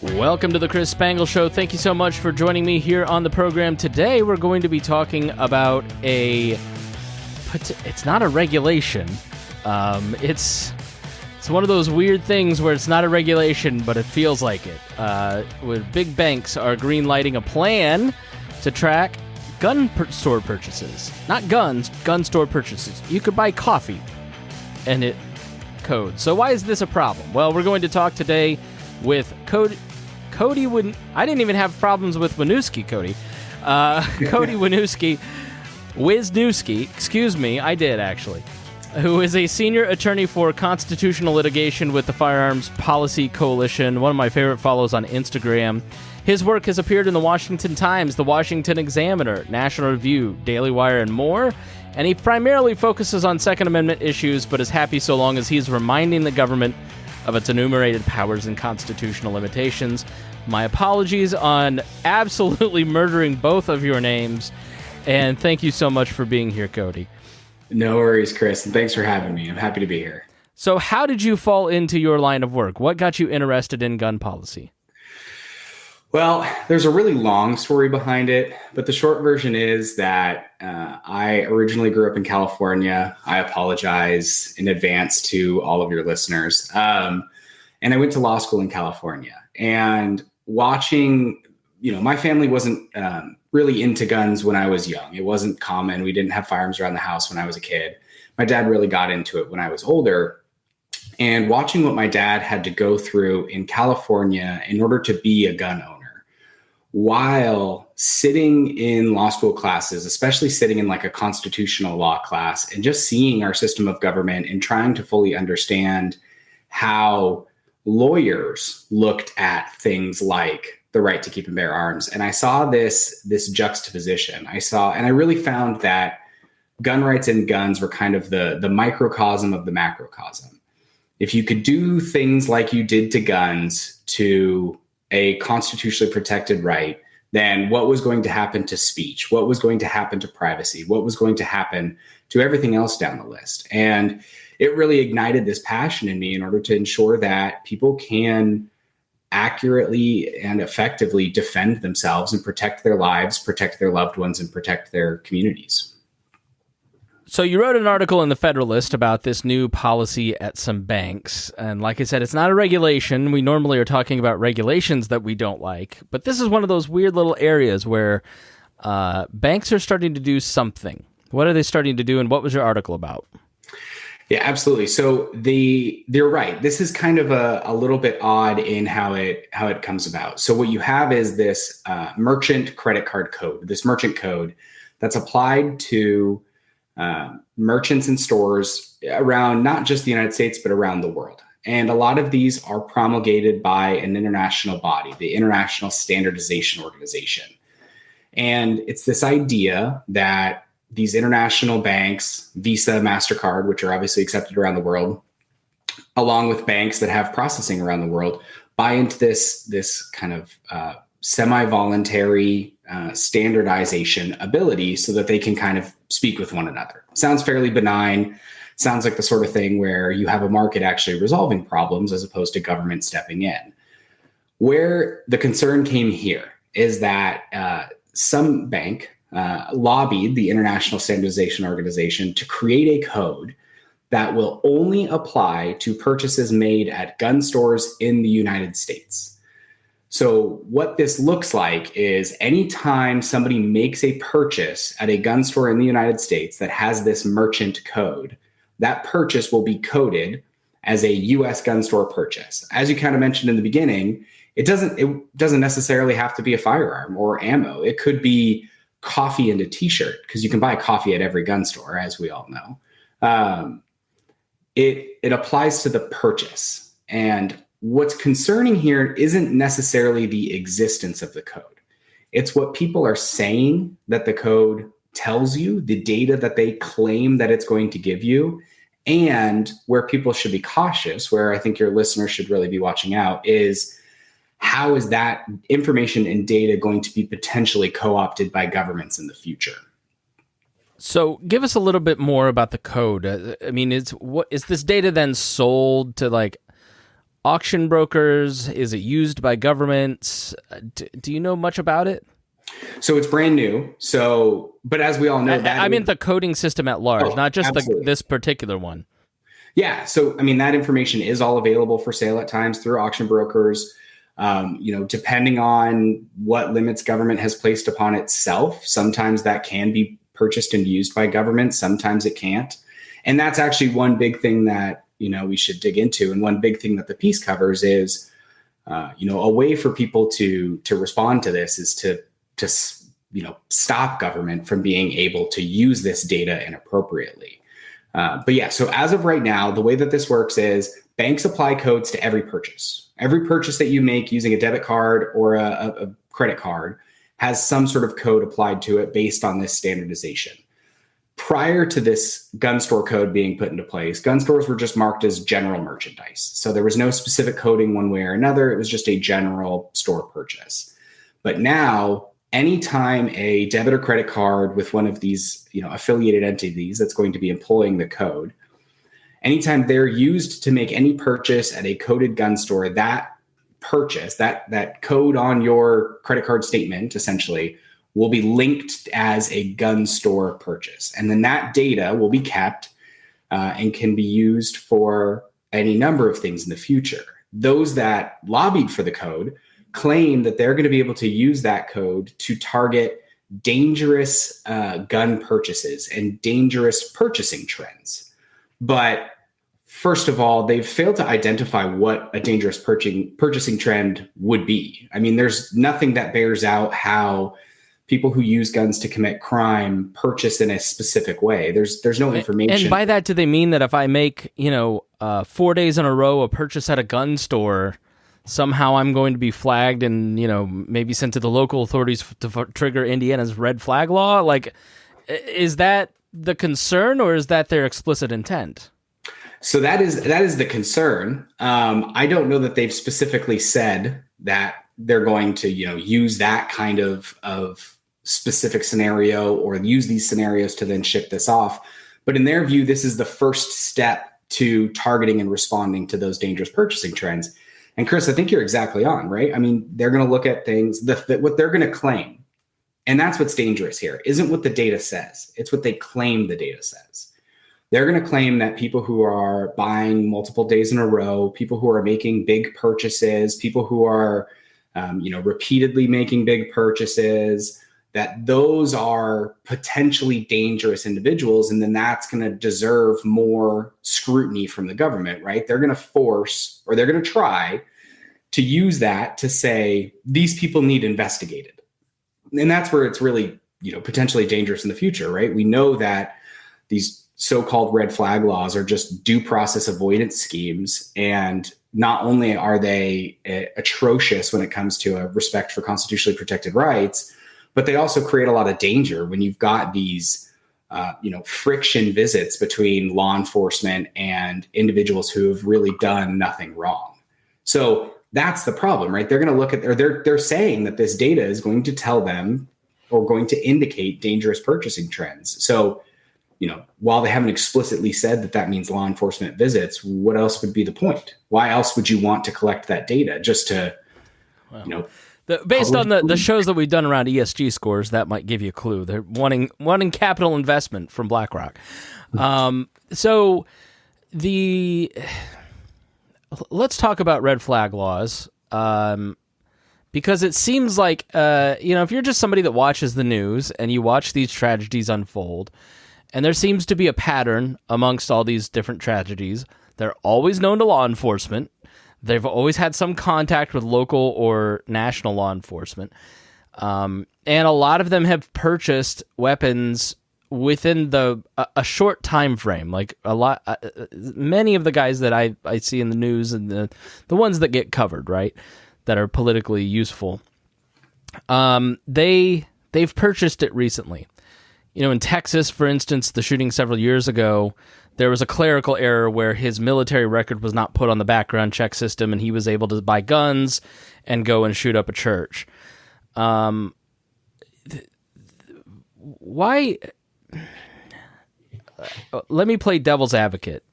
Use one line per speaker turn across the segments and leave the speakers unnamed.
Welcome to the Chris Spangle Show. Thank you so much for joining me here on the program. Today we're going to be talking about it's not a regulation. It's one of those weird things where it's not a regulation, but it feels like it. Where big banks are green-lighting a plan to track store purchases. Not guns, gun store purchases. You could buy coffee and it codes. So why is this a problem? Well, we're going to talk today with Cody I didn't even have problems with Wisniewski, Cody. Cody Wisniewski, excuse me, I did actually, who is a senior attorney for Constitutional Litigation with the Firearms Policy Coalition, one of my favorite follows on Instagram. His work has appeared in the Washington Times, the Washington Examiner, National Review, Daily Wire, and more, and he primarily focuses on Second Amendment issues, but is happy so long as he's reminding the government of its enumerated powers and constitutional limitations. My apologies on absolutely murdering both of your names, and thank you so much for being here, Cody.
No worries, Chris, and thanks for having me. I'm happy to be here.
So how did you fall into your line of work? What got you interested in gun policy?
Well, there's a really long story behind it, but the short version is that I originally grew up in California. I apologize in advance to all of your listeners. And I went to law school in California. And watching, my family wasn't really into guns when I was young. It wasn't common. We didn't have firearms around the house when I was a kid. My dad really got into it when I was older. And watching what my dad had to go through in California in order to be a gun owner, while sitting in law school classes, especially sitting in like a constitutional law class and just seeing our system of government and trying to fully understand how lawyers looked at things like the right to keep and bear arms. And I saw this juxtaposition. And I really found that gun rights and guns were kind of the microcosm of the macrocosm. If you could do things like you did to guns to a constitutionally protected right, then what was going to happen to speech? What was going to happen to privacy? What was going to happen to everything else down the list? And it really ignited this passion in me in order to ensure that people can accurately and effectively defend themselves and protect their lives, protect their loved ones, and protect their communities.
So you wrote an article in the Federalist about this new policy at some banks. And like I said, it's not a regulation. We normally are talking about regulations that we don't like. But this is one of those weird little areas where banks are starting to do something. What are they starting to do, and what was your article about?
Yeah, absolutely. So they're right. This is kind of a little bit odd in how it comes about. So what you have is this merchant credit card code, this merchant code that's applied to merchants and stores around not just the United States, but around the world. And a lot of these are promulgated by an international body, the International Standardization Organization. And it's this idea that these international banks, Visa, MasterCard, which are obviously accepted around the world, along with banks that have processing around the world, buy into this kind of semi-voluntary standardization ability so that they can kind of speak with one another. Sounds fairly benign. Sounds like the sort of thing where you have a market actually resolving problems as opposed to government stepping in. Where the concern came here is that some bank lobbied the International Standardization Organization to create a code that will only apply to purchases made at gun stores in the United States. So what this looks like is anytime somebody makes a purchase at a gun store in the United States that has this merchant code, that purchase will be coded as a U.S. gun store purchase. As you kind of mentioned in the beginning, it doesn't necessarily have to be a firearm or ammo. It could be coffee and a t-shirt, because you can buy coffee at every gun store, as we all know. It applies to the purchase. And what's concerning here isn't necessarily the existence of the code. It's what people are saying that the code tells you, the data that they claim that it's going to give you, and where people should be cautious, where I think your listeners should really be watching out, is how is that information and data going to be potentially co-opted by governments in the future?
So give us a little bit more about the code. I mean, is this data then sold to like auction brokers? Is it used by governments? Do you know much about it?
So it's brand new. So, but as we all know,
I mean the coding system at large, not just this particular one.
Yeah. So, I mean, that information is all available for sale at times through auction brokers. Depending on what limits government has placed upon itself, sometimes that can be purchased and used by government. Sometimes it can't. And that's actually one big thing that, we should dig into. And one big thing that the piece covers is, a way for people to respond to this is to stop government from being able to use this data inappropriately. But yeah, so as of right now, the way that this works is banks apply codes to every purchase. Every purchase that you make using a debit card or a credit card has some sort of code applied to it based on this standardization. Prior to this gun store code being put into place, gun stores were just marked as general merchandise. So there was no specific coding one way or another. It was just a general store purchase. But now, anytime a debit or credit card with one of these, affiliated entities that's going to be employing the code, anytime they're used to make any purchase at a coded gun store, that purchase, that code on your credit card statement, essentially, will be linked as a gun store purchase. And then that data will be kept and can be used for any number of things in the future. Those that lobbied for the code claim that they're going to be able to use that code to target dangerous gun purchases and dangerous purchasing trends. But first of all, they've failed to identify what a dangerous purchasing trend would be. I mean, there's nothing that bears out how people who use guns to commit crime purchase in a specific way. There's no information.
And by that, do they mean that if I make, 4 days in a row a purchase at a gun store, somehow I'm going to be flagged and, maybe sent to the local authorities to trigger Indiana's red flag law? Like, is that the concern, or is that their explicit intent?
So that is the concern. I don't know that they've specifically said that they're going to, use that kind of specific scenario or use these scenarios to then ship this off. But in their view, this is the first step to targeting and responding to those dangerous purchasing trends. And Chris, I think you're exactly on, right? I mean, they're going to look at things what they're going to claim. And that's what's dangerous here. Isn't what the data says. It's what they claim the data says. They're going to claim that people who are buying multiple days in a row, people who are making big purchases, people who are, repeatedly making big purchases, that those are potentially dangerous individuals. And then that's going to deserve more scrutiny from the government, right? They're going to force, or they're going to try to use that to say, these people need investigated. And that's where it's really, potentially dangerous in the future, right? We know that these so-called red flag laws are just due process avoidance schemes. And not only are they atrocious when it comes to a respect for constitutionally protected rights, but they also create a lot of danger when you've got these, friction visits between law enforcement and individuals who have really done nothing wrong. So that's the problem, right? They're going to look at, or they're saying that this data is going to tell them or going to indicate dangerous purchasing trends. So, while they haven't explicitly said that means law enforcement visits, what else would be the point? Why else would you want to collect that data? Just to,
based on the shows that we've done around ESG scores, that might give you a clue. They're wanting capital investment from BlackRock. Let's talk about red flag laws, because it seems like, if you're just somebody that watches the news and you watch these tragedies unfold, and there seems to be a pattern amongst all these different tragedies, they're always known to law enforcement. They've always had some contact with local or national law enforcement. And a lot of them have purchased weapons within a short time frame. Like many of the guys that I see in the news and the ones that get covered, right, that are politically useful, they've purchased it recently. In Texas, for instance, the shooting several years ago, there was a clerical error where his military record was not put on the background check system, and he was able to buy guns and go and shoot up a church. Why? Let me play devil's advocate.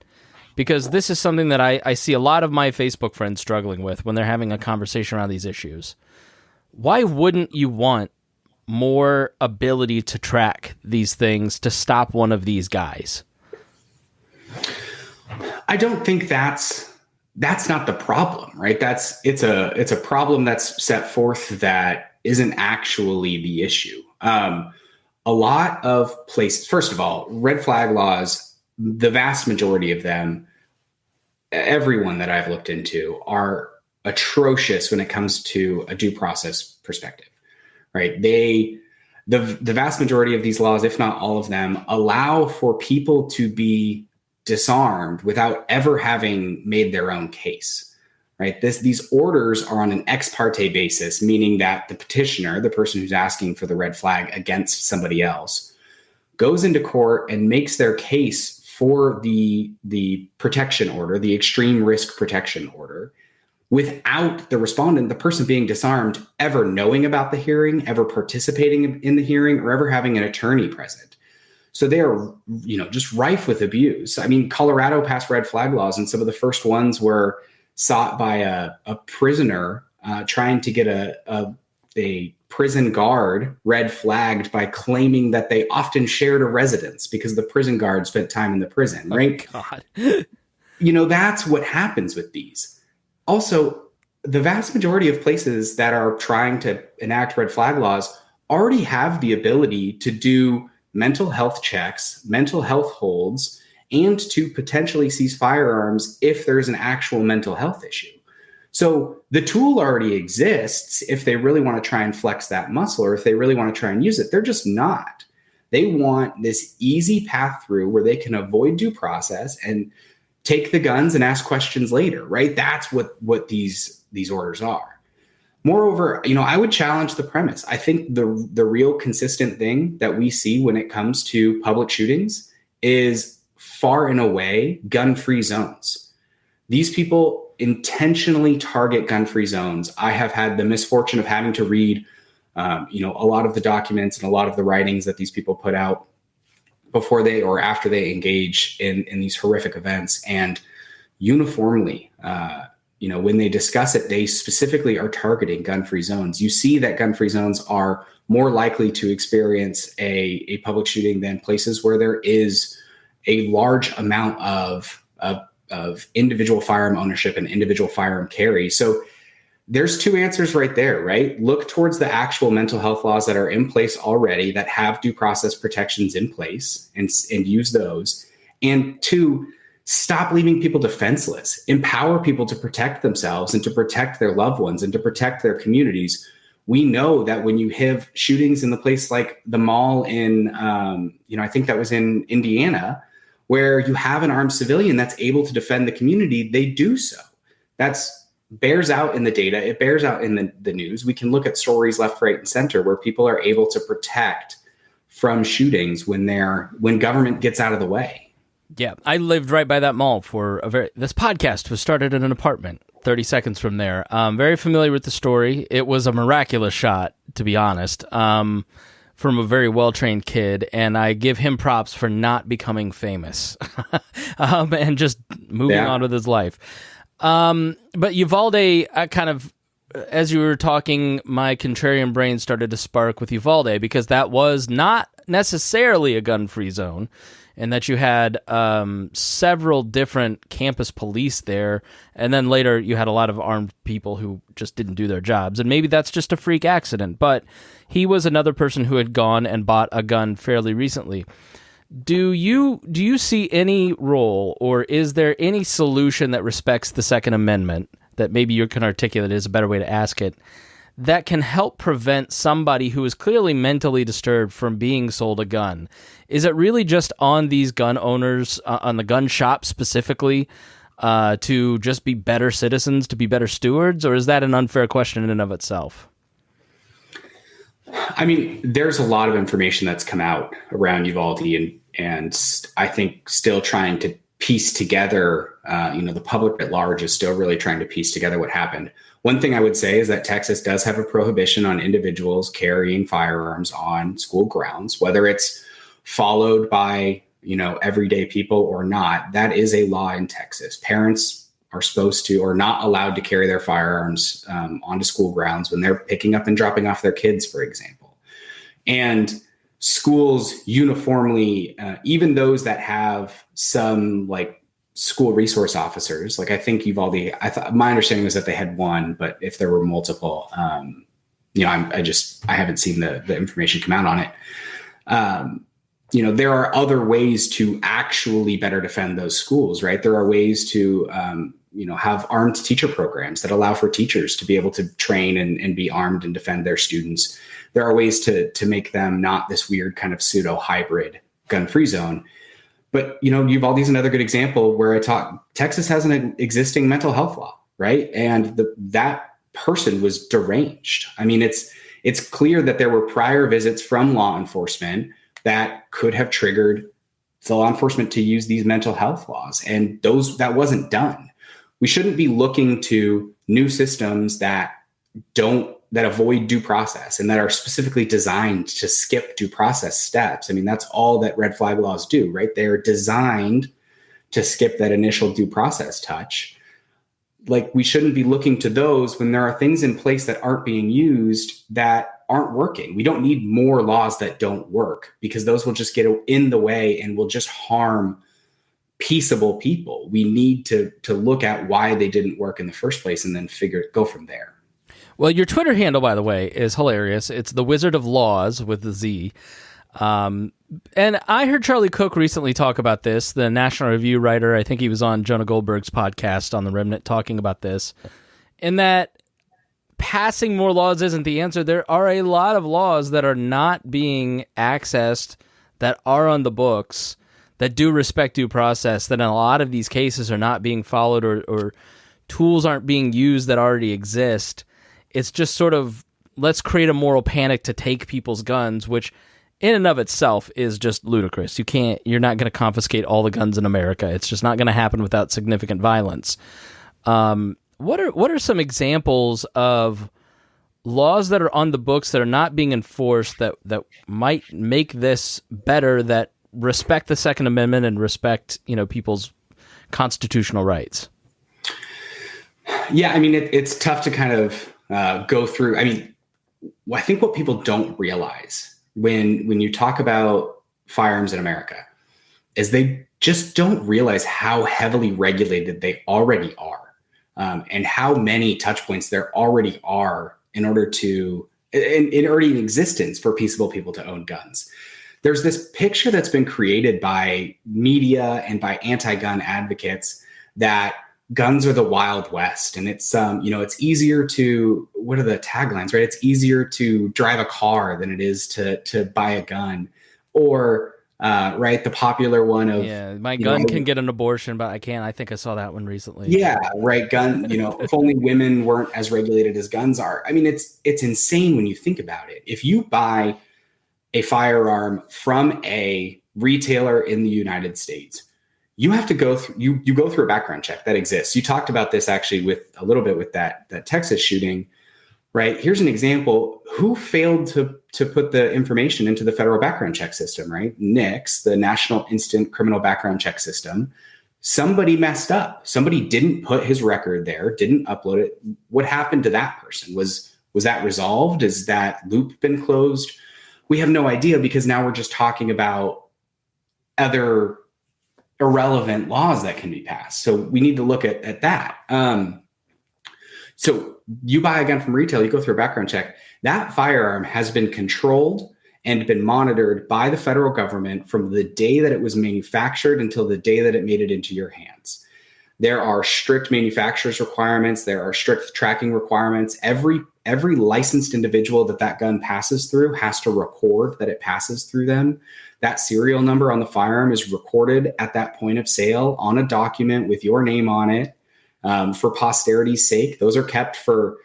because this is something that I see a lot of my Facebook friends struggling with when they're having a conversation around these issues. Why wouldn't you want more ability to track these things to stop one of these guys?
I don't think that's not the problem, right? It's a problem that's set forth that isn't actually the issue. A lot of places, first of all, red flag laws, the vast majority of them, everyone that I've looked into, are atrocious when it comes to a due process perspective, right? The vast majority of these laws, if not all of them, allow for people to be disarmed without ever having made their own case, right? These orders are on an ex parte basis, meaning that the petitioner, the person who's asking for the red flag against somebody else, goes into court and makes their case for the protection order, the extreme risk protection order, without the respondent, the person being disarmed, ever knowing about the hearing, ever participating in the hearing, or ever having an attorney present. So they are, just rife with abuse. I mean, Colorado passed red flag laws, and some of the first ones were sought by a prisoner trying to get a prison guard red flagged by claiming that they often shared a residence because the prison guard spent time in the prison, right?
Oh, God.
That's what happens with these. Also, the vast majority of places that are trying to enact red flag laws already have the ability to do mental health checks, mental health holds, and to potentially seize firearms if there's an actual mental health issue. So the tool already exists if they really want to try and flex that muscle, or if they really want to try and use it. They're just not. They want this easy path through where they can avoid due process and take the guns and ask questions later, right? That's what these orders are. Moreover, I would challenge the premise. I think the real consistent thing that we see when it comes to public shootings is far and away gun-free zones. These people intentionally target gun-free zones. I have had the misfortune of having to read, a lot of the documents and a lot of the writings that these people put out before they or after they engage in these horrific events. And uniformly, when they discuss it, they specifically are targeting gun-free zones. You see that gun-free zones are more likely to experience a public shooting than places where there is a large amount of individual firearm ownership and individual firearm carry. So there's two answers right there, right? Look towards the actual mental health laws that are in place already that have due process protections in place and use those. And two, stop leaving people defenseless. Empower people to protect themselves and to protect their loved ones and to protect their communities. We know that when you have shootings in the place like the mall in, I think that was in Indiana, where you have an armed civilian that's able to defend the community, they do so. That's bears out in the data. It bears out in the news. We can look at stories left, right, and center where people are able to protect from shootings when government gets out of the way.
Yeah, I lived right by that mall this podcast was started in an apartment 30 seconds from there. Very familiar with the story. It was a miraculous shot, to be honest, from a very well-trained kid, and I give him props for not becoming famous and just moving on with his life. But Uvalde, kind of, as you were talking, my contrarian brain started to spark with Uvalde, because that was not necessarily a gun-free zone, and that you had several different campus police there, and then later you had a lot of armed people who just didn't do their jobs, and maybe that's just a freak accident, but he was another person who had gone and bought a gun fairly recently. Do you see any role, or is there any solution that respects the Second Amendment, that maybe you can articulate is a better way to ask it, that can help prevent somebody who is clearly mentally disturbed from being sold a gun? Is it really just on these gun owners, on the gun shop specifically, to just be better citizens, to be better stewards, or is that an unfair question in and of itself?
I mean, there's a lot of information that's come out around Uvalde, and I think still trying to piece together, the public at large is still really trying to piece together what happened. One thing I would say is that Texas does have a prohibition on individuals carrying firearms on school grounds, whether it's followed by everyday people or not, that is a law in Texas. Parents are supposed to or not allowed to carry their firearms onto school grounds when they're picking up and dropping off their kids, for example. And schools uniformly, even those that have some like school resource officers, like I think my understanding was that they had one, but if there were multiple, I haven't seen the information come out on it. There are other ways to actually better defend those schools, right? There are ways to, have armed teacher programs that allow for teachers to be able to train and be armed and defend their students. There are ways to make them not this weird kind of pseudo hybrid gun-free zone. But, Uvalde is another good example where I talk. Texas has an existing mental health law, right? And that person was deranged. I mean, it's clear that there were prior visits from law enforcement that could have triggered the law enforcement to use these mental health laws. And that wasn't done. We shouldn't be looking to new systems that avoid due process and that are specifically designed to skip due process steps. I mean, that's all that red flag laws do, right? They're designed to skip that initial due process touch. Like, we shouldn't be looking to those when there are things in place that aren't being used that aren't working. We don't need more laws that don't work, because those will just get in the way and will just harm peaceable people. We need to look at why they didn't work in the first place and then go from there.
Well, your Twitter handle, by the way, is hilarious. It's the Wizard of Laws with the Z. And I heard Charlie Cook recently talk about this, the National Review writer. I think he was on Jonah Goldberg's podcast on The Remnant talking about this, and that passing more laws isn't the answer. There are a lot of laws that are not being accessed, that are on the books, that do respect due process, that in a lot of these cases are not being followed, or tools aren't being used that already exist. It's just sort of, let's create a moral panic to take people's guns, which in and of itself is just ludicrous. You're not going to confiscate all the guns in America. It's just not going to happen without significant violence. What are some examples of laws that are on the books that are not being enforced that might make this better, that respect the Second Amendment and respect, people's constitutional rights?
Yeah, I mean, it's tough to kind of go through. I mean, I think what people don't realize when you talk about firearms in America is they just don't realize how heavily regulated they already are, and how many touch points there already are in already in existence for peaceable people to own guns. There's this picture that's been created by media and by anti-gun advocates that guns are the Wild West, and it's it's easier to, what are the taglines, right? It's easier to drive a car than it is to buy a gun, or right, the popular one of,
my gun can get an abortion, but I can't. I think I saw that one recently.
Yeah, right. Gun, if only women weren't as regulated as guns are. I mean, it's insane when you think about it. If you buy a firearm from a retailer in the United States, you have to go through, you go through a background check that exists. You talked about this actually with that Texas shooting, right? Here's an example. Who failed to put the information into the federal background check system, right? NICS, the National Instant Criminal Background Check System. Somebody messed up. Somebody didn't put his record there, didn't upload it. What happened to that person? Was that resolved? Has that loop been closed? We have no idea, because now we're just talking about other irrelevant laws that can be passed. So we need to look at that. So you buy a gun from retail, you go through a background check. That firearm has been controlled and been monitored by the federal government from the day that it was manufactured until the day that it made it into your hands. There are strict manufacturer's requirements. There are strict tracking requirements. Every licensed individual that gun passes through has to record that it passes through them. That serial number on the firearm is recorded at that point of sale on a document with your name on it, for posterity's sake. Those are kept for,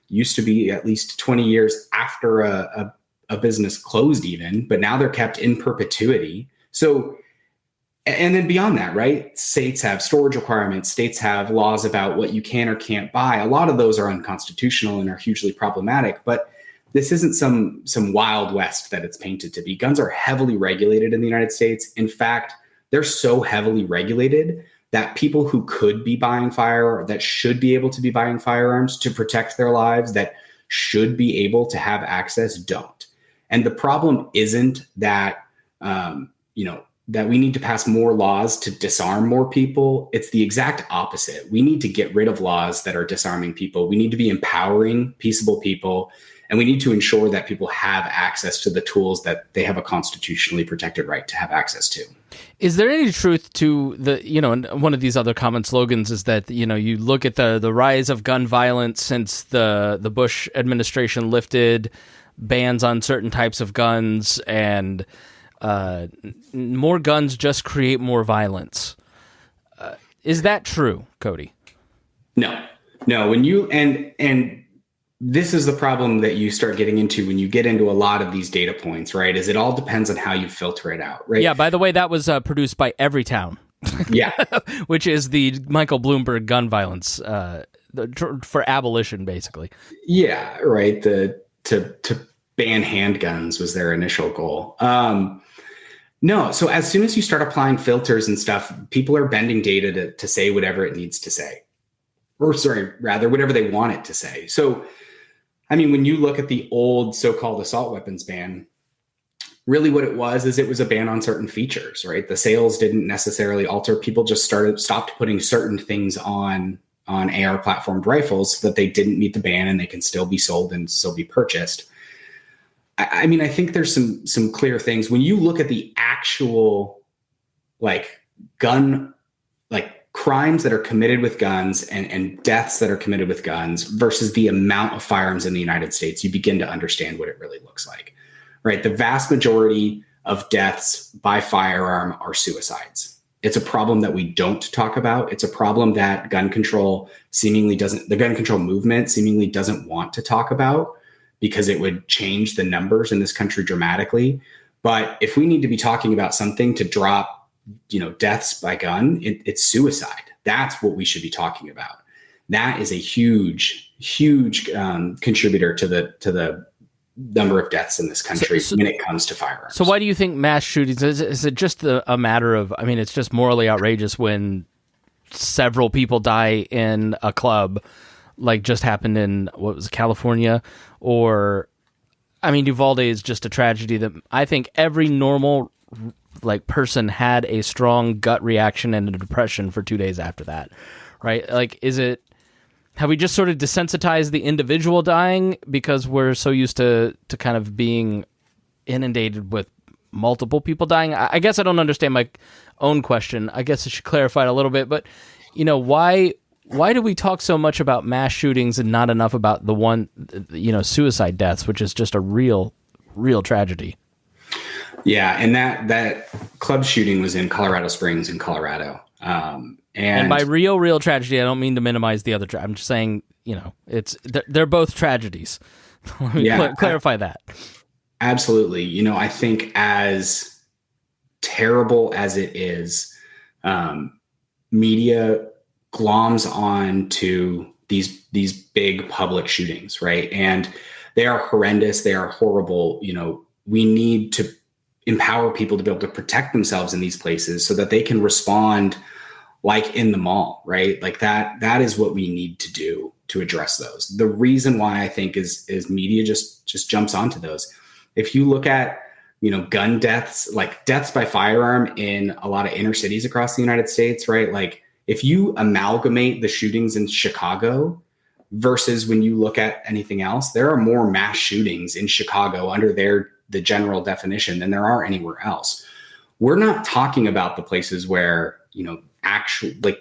used to be at least 20 years after a business closed even, but now they're kept in perpetuity. So, and then beyond that, right? States have storage requirements. States have laws about what you can or can't buy. A lot of those are unconstitutional and are hugely problematic, but this isn't some Wild West that it's painted to be. Guns are heavily regulated in the United States. In fact, they're so heavily regulated that people who could be buying that should be able to be buying firearms to protect their lives, that should be able to have access, don't. And the problem isn't that, that we need to pass more laws to disarm more people. It's the exact opposite. We need to get rid of laws that are disarming people. We need to be empowering peaceable people, and we need to ensure that people have access to the tools that they have a constitutionally protected right to have access to.
Is there any truth to one of these other common slogans is that, you look at the rise of gun violence since the Bush administration lifted bans on certain types of guns, and more guns just create more violence. Is that true, Cody?
No. When you, and this is the problem that you start getting into when you get into a lot of these data points, right? Is it all depends on how you filter it out, right?
Yeah, by the way, that was produced by Everytown.
Yeah.
Which is the Michael Bloomberg gun violence for abolition, basically.
Yeah, right. To ban handguns was their initial goal. No, so as soon as you start applying filters and stuff, people are bending data to say whatever it needs to say. Or whatever they want it to say. So, I mean, when you look at the old so-called assault weapons ban, really what it was a ban on certain features, right? The sales didn't necessarily alter. People just stopped putting certain things on AR platformed rifles so that they didn't meet the ban and they can still be sold and still be purchased. I mean, I think there's some clear things. When you look at the actual gun, crimes that are committed with guns and deaths that are committed with guns versus the amount of firearms in the United States, you begin to understand what it really looks like, right? The vast majority of deaths by firearm are suicides. It's a problem that we don't talk about. It's a problem that the gun control movement seemingly doesn't want to talk about, because it would change the numbers in this country dramatically. But if we need to be talking about something to drop, deaths by gun, it's suicide. That's what we should be talking about. That is a huge contributor to the number of deaths in this country when it comes to firearms.
So why do you think mass shootings, is it just a matter of, it's just morally outrageous when several people die in a club, like just happened in, California? Or, Uvalde is just a tragedy that I think every normal person had a strong gut reaction and a depression for 2 days after that, right? Have we just sort of desensitized the individual dying because we're so used to kind of being inundated with multiple people dying? I guess I don't understand my own question. I guess I should clarify it a little bit, but why do we talk so much about mass shootings and not enough about the one, suicide deaths, which is just a real tragedy?
Yeah, and that club shooting was in Colorado Springs in Colorado. And
by real tragedy, I don't mean to minimize the other. I'm just saying, they're both tragedies. Let me clarify that. Absolutely.
I think as terrible as it is, media gloms on to these big public shootings, right? And they are horrendous. They are horrible. We need to empower people to be able to protect themselves in these places so that they can respond like in the mall, right? That is what we need to do to address those. The reason why I think is media just jumps onto those. If you look at, gun deaths, like deaths by firearm in a lot of inner cities across the United States, right? If you amalgamate the shootings in Chicago versus when you look at anything else, there are more mass shootings in Chicago under the general definition than there are anywhere else. We're not talking about the places where,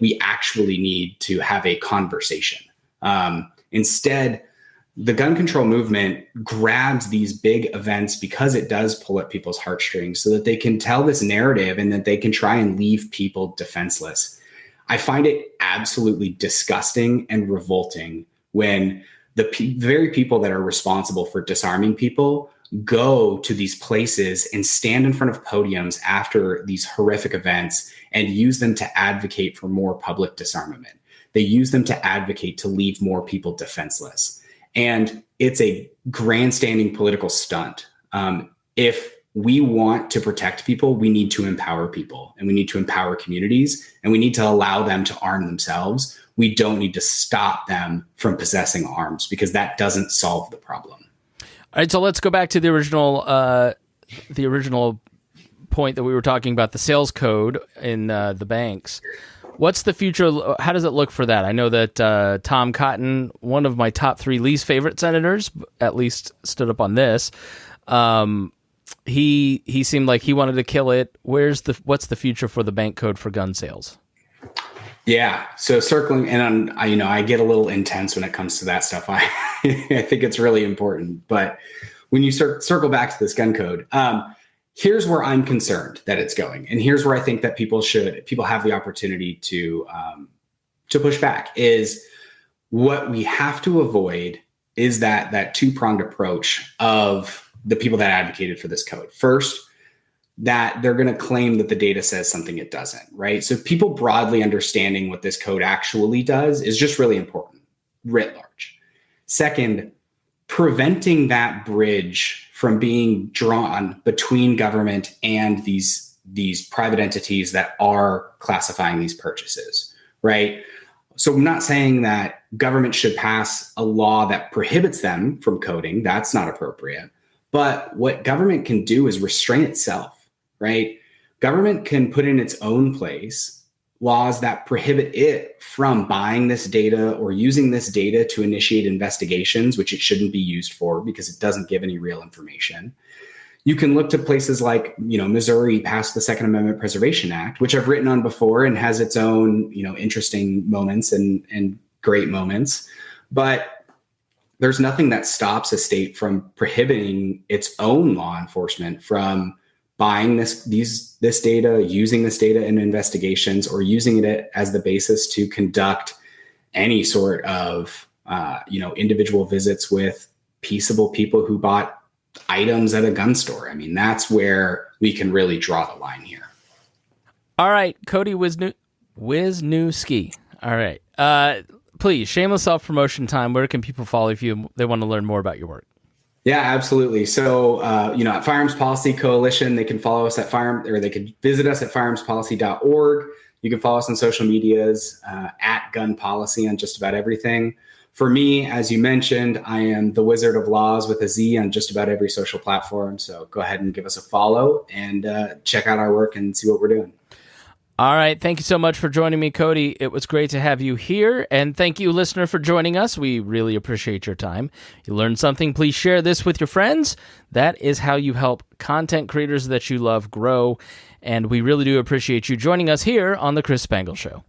we actually need to have a conversation. Instead, the gun control movement grabs these big events because it does pull at people's heartstrings so that they can tell this narrative and that they can try and leave people defenseless. I find it absolutely disgusting and revolting when the very people that are responsible for disarming people go to these places and stand in front of podiums after these horrific events and use them to advocate for more public disarmament. They use them to advocate to leave more people defenseless. And it's a grandstanding political stunt. If we want to protect people, we need to empower people, and we need to empower communities, and we need to allow them to arm themselves. We don't need to stop them from possessing arms, because that doesn't solve the problem.
All right, so let's go back to the original point that we were talking about, the sales code in the banks. What's the future? How does it look for that? I know that Tom Cotton, one of my top 3 least favorite senators, at least stood up on this. He seemed like he wanted to kill it. What's the future for the bank code for gun sales?
Yeah. So circling, and I get a little intense when it comes to that stuff. I think it's really important. But when you circle back to this gun code, here's where I'm concerned that it's going, and here's where I think that people have the opportunity to push back. Is what we have to avoid is that two-pronged approach of the people that advocated for this code. First, that they're going to claim that the data says something it doesn't, right? So people broadly understanding what this code actually does is just really important, writ large. Second, preventing that bridge from being drawn between government and these private entities that are classifying these purchases, right? So I'm not saying that government should pass a law that prohibits them from coding. That's not appropriate. But what government can do is restrain itself, right? Government can put in its own place laws that prohibit it from buying this data or using this data to initiate investigations, which it shouldn't be used for because it doesn't give any real information. You can look to places like, Missouri passed the Second Amendment Preservation Act, which I've written on before and has its own, interesting moments and great moments. But there's nothing that stops a state from prohibiting its own law enforcement from buying this data, using this data in investigations, or using it as the basis to conduct any sort of, individual visits with peaceable people who bought items at a gun store. I mean, that's where we can really draw the line here.
All right, Cody Wisniewski. All right. Please, shameless self-promotion time. Where can people follow if they want to learn more about your work?
Yeah, absolutely. So, at Firearms Policy Coalition, they can follow us at they can visit us at firearmspolicy.org. You can follow us on social medias at Gun Policy on just about everything. For me, as you mentioned, I am the Wizard of Laws with a Z on just about every social platform. So go ahead and give us a follow and check out our work and see what we're doing.
All right. Thank you so much for joining me, Cody. It was great to have you here. And thank you, listener, for joining us. We really appreciate your time. You learned something, please share this with your friends. That is how you help content creators that you love grow. And we really do appreciate you joining us here on The Chris Spangle Show.